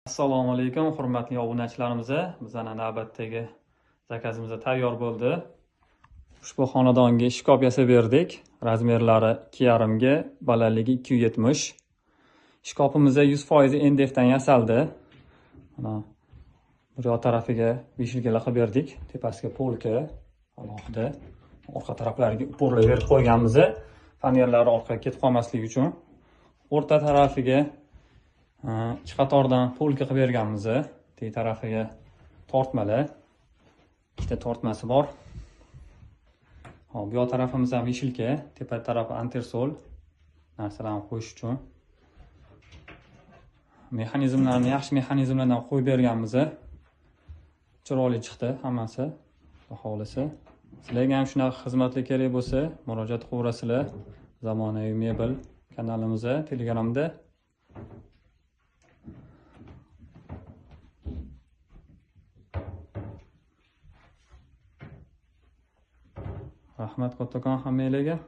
Assalomu alaykum, hurmatli obunachilarimiz. Bizning navbatdagi zakazimiz tayyor bo'ldi. Ushbu xonadonga shkop yasab berdik. Razmerlari 2,5 ga, balandligi 270. Shkopimiz 100% NDFdan yasaldi. Mana bu tarafiga vishilkalar qilib berdik. Tepasiga polka, alohida. Orqa taraflariga uporlar berib qo'yganmiz. Panellar orqaga ketib qolmasligi uchun. O'rta tarafiga ikki qatordan polka qilib berganmiz. Teg tarafiga tortmalar. Ikkita tortmasi bor. Hop, bu tarafimiz ham vishilka, tepa tarafi antersol narsalarni qo'yish uchun. Mexanizmlarni yaxshi mexanizmlardan qo'yib berganmiz. Chiroyli chiqdi hammasi, xohlisi. Sizlarga ham shunaqa xizmatlar kerak bo'lsa, murojaat qilaverasizlar. Zamonaviy mebel kanalimizda, Telegramda. Rahmat kattakon hammalarga.